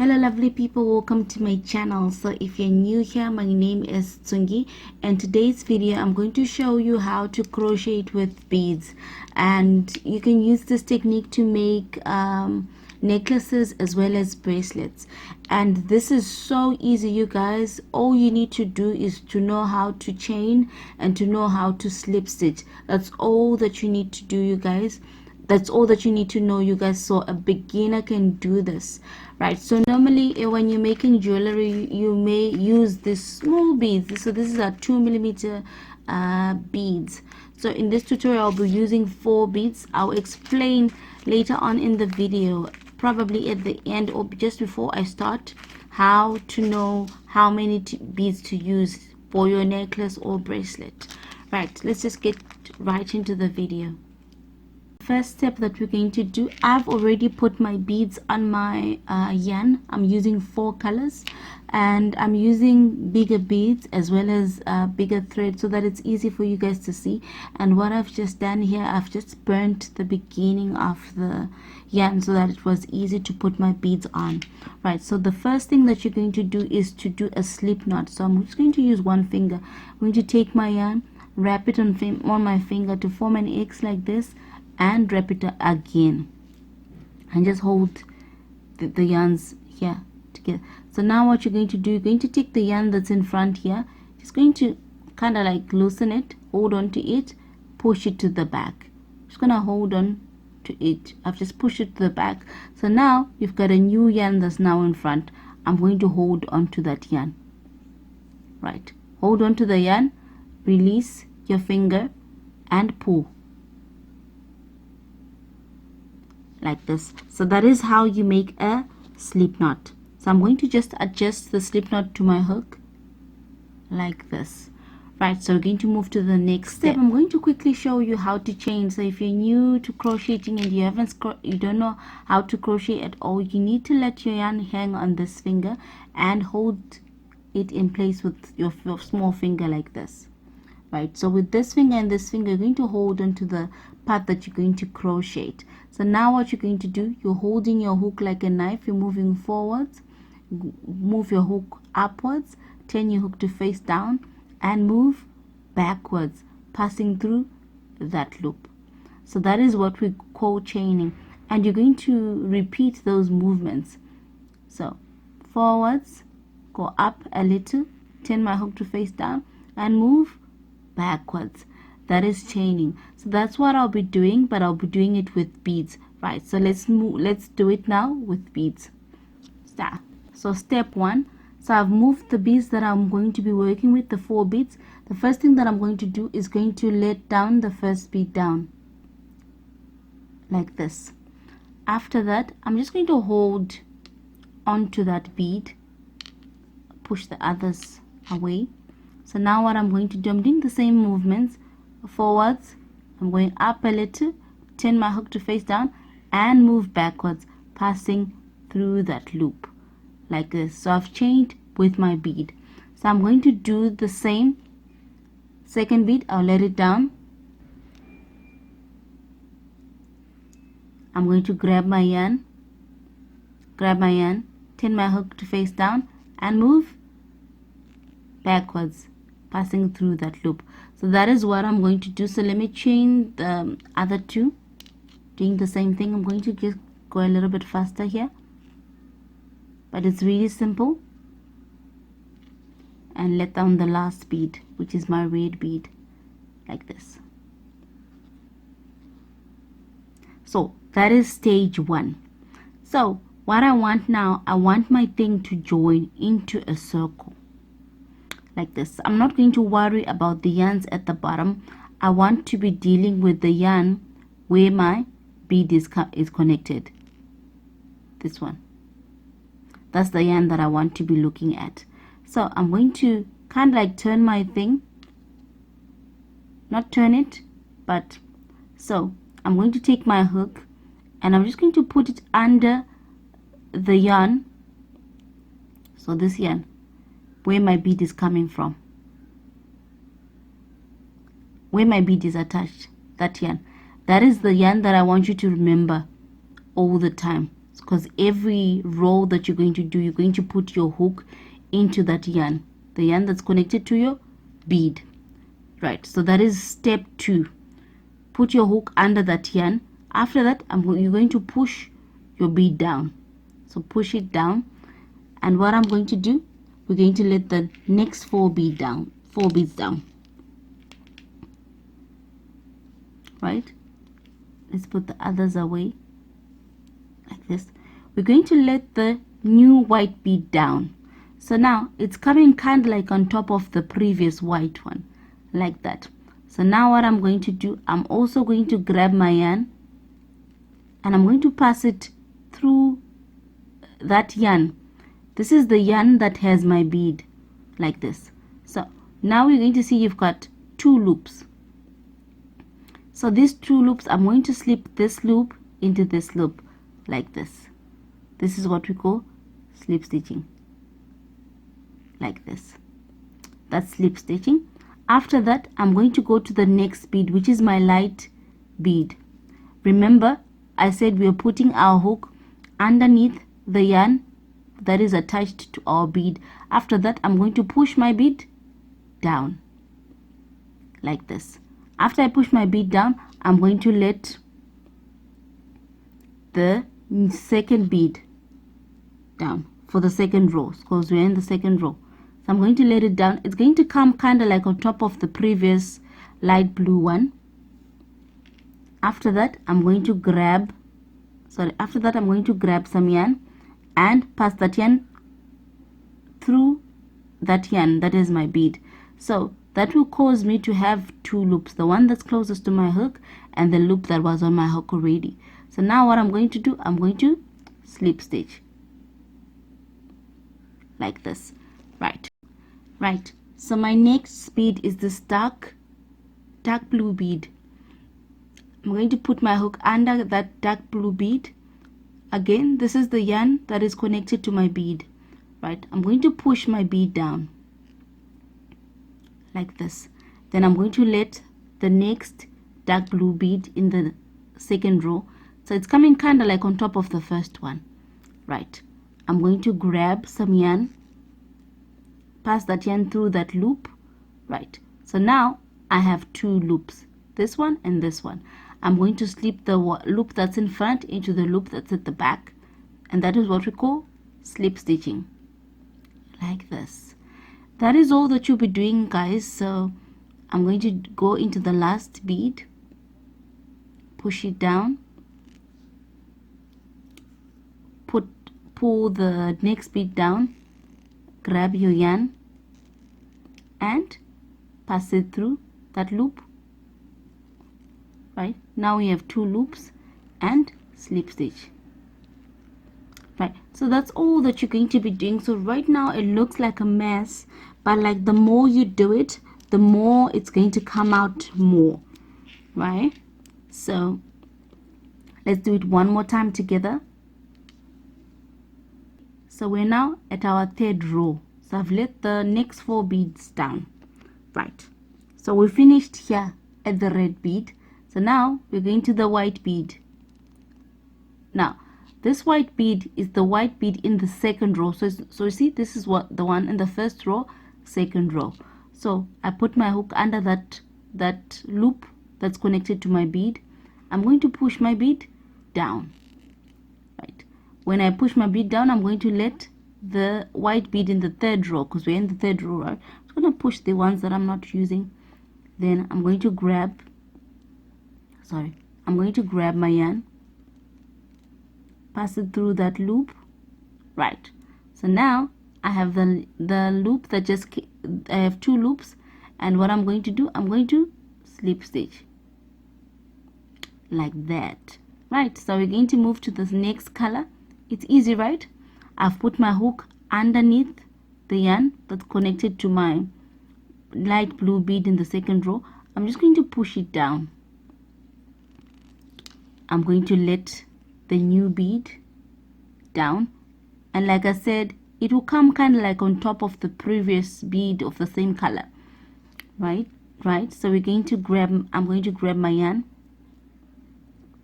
Hello lovely people, welcome to my channel. So if you're new here, my name is Tsungie, and today's video I'm going to show you how to crochet with beads. And you can use this technique to make necklaces as well as bracelets, and this is so easy, you guys. All you need to do is to know how to chain and to know how to slip stitch. That's all that you need to do, you guys. That's all that you need to know, you guys, so a beginner can do this, right? So normally when you're making jewelry, you may use these small beads. So this is a 2mm beads. So in this tutorial I'll be using 4 beads. I'll explain later on in the video, probably at the end or just before I start, how to know how many beads to use for your necklace or bracelet. Right, let's just get right into the video. First step that we're going to do, I've already put my beads on my yarn. I'm using 4 colors, and I'm using bigger beads as well as bigger thread so that it's easy for you guys to see. And what I've just done here, I've just burnt the beginning of the yarn so that it was easy to put my beads on. Right, so the first thing that you're going to do is to do a slip knot. So I'm just going to use one finger. I'm going to take my yarn, wrap it on my finger to form an X like this, and wrap it again, and just hold the yarns here together. So now what you're going to do, you're going to take the yarn that's in front here, just going to kind of like loosen it, hold on to it, push it to the back. Just gonna hold on to it. I've just pushed it to the back. So now you've got a new yarn that's now in front. I'm going to hold on to that yarn. Right, hold on to the yarn, release your finger and pull like this. So that is how you make a slip knot. So I'm going to just adjust the slip knot to my hook like this. Right, so we're going to move to the next step. I'm going to quickly show you how to chain. So if you're new to crocheting and you don't know how to crochet at all, you need to let your yarn hang on this finger and hold it in place with your small finger like this. Right, so with this finger and this finger, you're going to hold onto the part that you're going to crochet. So now what you're going to do, you're holding your hook like a knife, you're moving forwards, move your hook upwards, turn your hook to face down, and move backwards, passing through that loop. So that is what we call chaining, and you're going to repeat those movements. So forwards, go up a little, turn my hook to face down, and move backwards. That is chaining. So that's what I'll be doing, but I'll be doing it with beads. Right, so let's do it now with beads. So step 1, so I've moved the beads that I'm going to be working with, the 4 beads. The first thing that I'm going to do is going to let down the first bead down like this. After that, I'm just going to hold onto that bead, push the others away. So now what I'm going to do, I'm doing the same movements. Forwards, I'm going up a little, turn my hook to face down, and move backwards, passing through that loop like this. So I've chained with my bead. So I'm going to do the same. Second bead, I'll let it down. I'm going to grab my yarn, turn my hook to face down, and move backwards, passing through that loop. So that is what I'm going to do. So let me chain the other 2, doing the same thing. I'm going to just go a little bit faster here, but it's really simple. And let down the last bead, which is my red bead, like this. So that is stage 1. So what I want now, I want my thing to join into a circle like this. I'm not going to worry about the yarns at the bottom. I want to be dealing with the yarn where my bead is connected. This one, that's the yarn that I want to be looking at. So I'm going to kind of like turn my thing, not turn it, but so I'm going to take my hook and I'm just going to put it under the yarn, so this yarn where my bead is coming from, where my bead is attached, that yarn. That is the yarn that I want you to remember all the time. because every row that you're going to do, you're going to put your hook into that yarn, the yarn that's connected to your bead, right? So that is step 2. Put your hook under that yarn. After that, you're going to push your bead down. So push it down, and what I'm going to do, we're going to let the next 4 beads down, right? Let's put the others away like this. We're going to let the new white bead down. So now it's coming kind of like on top of the previous white one, like that. So now what I'm going to do, I'm also going to grab my yarn and I'm going to pass it through that yarn. This is the yarn that has my bead, like this. So now you're going to see you've got 2 loops. So these 2 loops, I'm going to slip this loop into this loop, like this. This is what we call slip stitching, like this. That's slip stitching. After that, I'm going to go to the next bead, which is my light bead. Remember, I said we are putting our hook underneath the yarn that is attached to our bead. After that, I'm going to push my bead down, like this. After I push my bead down, I'm going to let the second bead down for the second row, because we're in the second row. So I'm going to let it down. It's going to come kind of like on top of the previous light blue one. After that, I'm going to grab some yarn and pass that yarn through that yarn that is my bead. So that will cause me to have 2 loops, the one that's closest to my hook and the loop that was on my hook already. So now what I'm going to do, I'm going to slip stitch like this, right? So my next bead is this dark blue bead. I'm going to put my hook under that dark blue bead. Again, this is the yarn that is connected to my bead, right? I'm going to push my bead down like this. Then I'm going to let the next dark blue bead in the second row. So it's coming kind of like on top of the first one, right? I'm going to grab some yarn, pass that yarn through that loop, right? So now I have 2 loops, this one and this one. I'm going to slip the loop that's in front into the loop that's at the back, and that is what we call slip stitching, like this. That is all that you'll be doing, guys. So I'm going to go into the last bead, push it down, pull the next bead down, grab your yarn and pass it through that loop, right? Now we have 2 loops and slip stitch, right? So that's all that you're going to be doing. So right now it looks like a mess, but like the more you do it, the more it's going to come out more, right? So let's do it one more time together. So we're now at our 3rd row. So I've let the next 4 beads down, right? So we finished here at the red bead. So now we're going to the white bead. Now this white bead is the white bead in the second row. So you see, this is what the one in the first row, second row. So I put my hook under that loop that's connected to my bead. I'm going to push my bead down, right? When I push my bead down, I'm going to let the white bead in the 3rd row, because we're in the 3rd row, right? I'm going to push the ones that I'm not using. Then I'm going to grab my yarn, pass it through that loop, right? So now I have the loop that I have 2 loops, and what I'm going to do, I'm going to slip stitch like that, right? So we're going to move to the next color. It's easy, right? I've put my hook underneath the yarn that's connected to my light blue bead in the second row. I'm just going to push it down. I'm going to let the new bead down, and like I said, it will come kind of like on top of the previous bead of the same color, right? So we're going to I'm going to grab my yarn,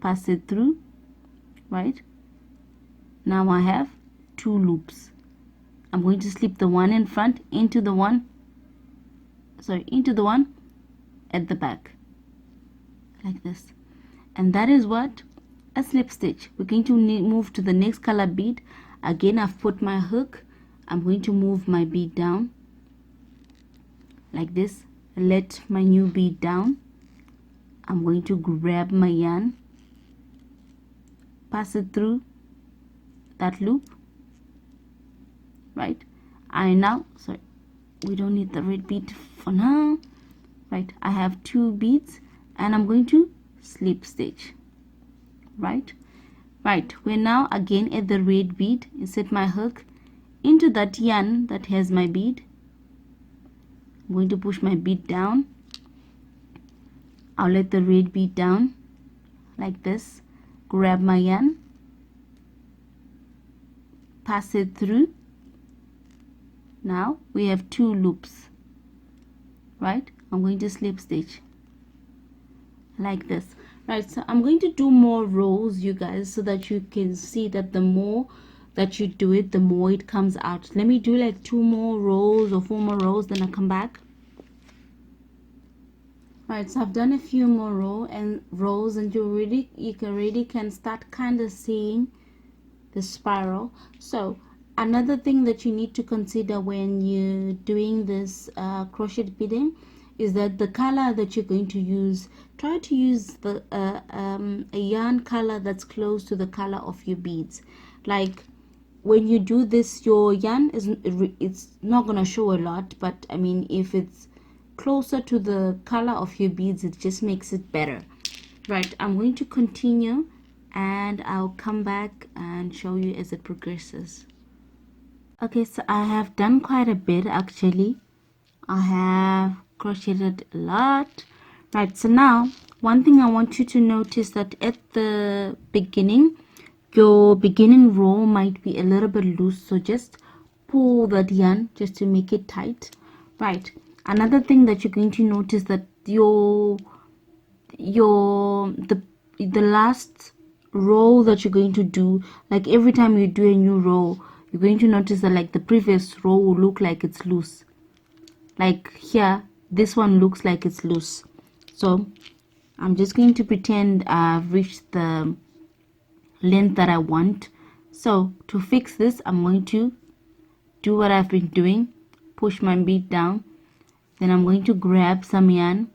pass it through, right? Now I have 2 loops. I'm going to slip the one in front into the one at the back, like this. And that is what a slip stitch. We're going to move to the next color bead. Again, I've put my hook. I'm going to move my bead down like this, let my new bead down. I'm going to grab my yarn, pass it through that loop, right? We don't need the red bead for now, right? I have 2 beads and I'm going to slip stitch, right? We're now again at the red bead. Insert my hook into that yarn that has my bead. I'm going to push my bead down. I'll let the red bead down like this, grab my yarn, pass it through. Now we have 2 loops, right? I'm going to slip stitch like this, right? So I'm going to do more rows, you guys, so that you can see that the more that you do it, the more it comes out. Let me do like 2 more rows or 4 more rows, then I'll come back. Right, so I've done a few more rows and you already can start kind of seeing the spiral. So another thing that you need to consider when you're doing this crochet beading is that the color that you're going to use, try to use the a yarn color that's close to the color of your beads. Like when you do this, your yarn it's not gonna show a lot, but I mean, if it's closer to the color of your beads, it just makes it better, right? I'm going to continue and I'll come back and show you as it progresses. Okay, so I have done quite a bit actually. I have crocheted a lot, right? So now one thing I want you to notice, that at the beginning, your beginning row might be a little bit loose, so just pull that yarn just to make it tight, right? Another thing that you're going to notice, that the last row that you're going to do, like every time you do a new row, you're going to notice that like the previous row will look like it's loose. Like here, this one looks like it's loose. So I'm just going to pretend I've reached the length that I want. So to fix this, I'm going to do what I've been doing, push my bead down, then I'm going to grab some yarn,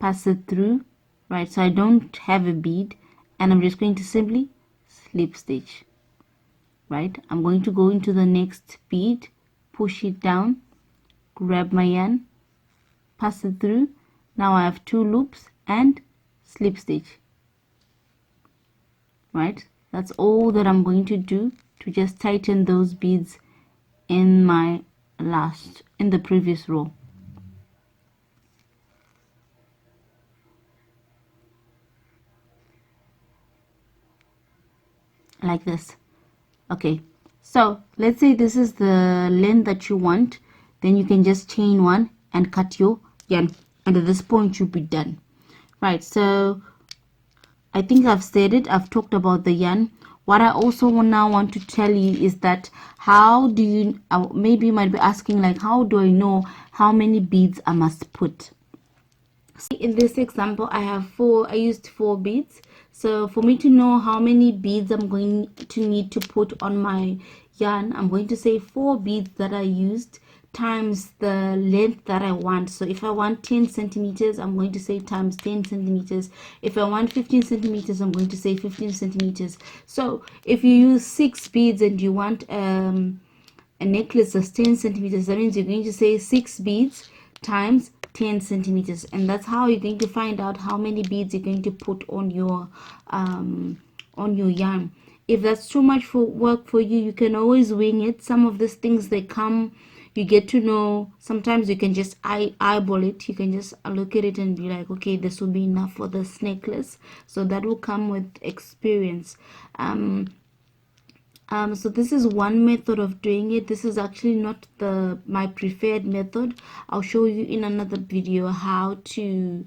pass it through, right? So I don't have a bead, and I'm just going to simply slip stitch, right? I'm going to go into the next bead, push it down, grab my yarn, pass it through. Now I have 2 loops and slip stitch, right? That's all that I'm going to do to just tighten those beads in the previous row. Like this. Okay, so let's say this is the length that you want, then you can just chain 1 and cut your yarn, and at this point you'll be done, right? So I think I've said it, I've talked about the yarn. What I also now want to tell you is that how do you, maybe you might be asking, like, how do I know how many beads I must put? In this example, I used 4 beads. So for me to know how many beads I'm going to need to put on my yarn, I'm going to say 4 beads that I used times the length that I want. So if I want 10 centimeters, I'm going to say times 10 centimeters. If I want 15 centimeters, I'm going to say 15 centimeters. So if you use 6 beads and you want a necklace that's 10 centimeters, that means you're going to say 6 beads times 10 centimeters, and that's how you're going to find out how many beads you're going to put on your yarn. If that's too much work for you, you can always wing it. Some of these things, they come, you get to know. Sometimes you can just eyeball it. You can just look at it and be like, okay, this will be enough for this necklace. So that will come with experience. So this is one method of doing it. This is actually not my preferred method. I'll show you in another video how to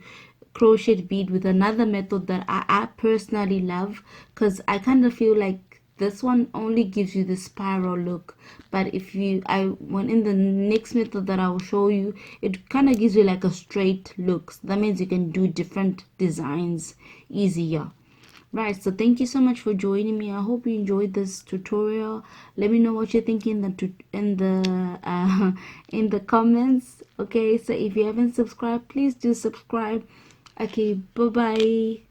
crochet bead with another method that I personally love, because I kind of feel like this one only gives you the spiral look, but if you when in the next method that I will show you, it kind of gives you like a straight look. So that means you can do different designs easier. Right, so thank you so much for joining me. I hope you enjoyed this tutorial. Let me know what you think in the comments. Okay, so if you haven't subscribed, please do subscribe. Okay, bye bye.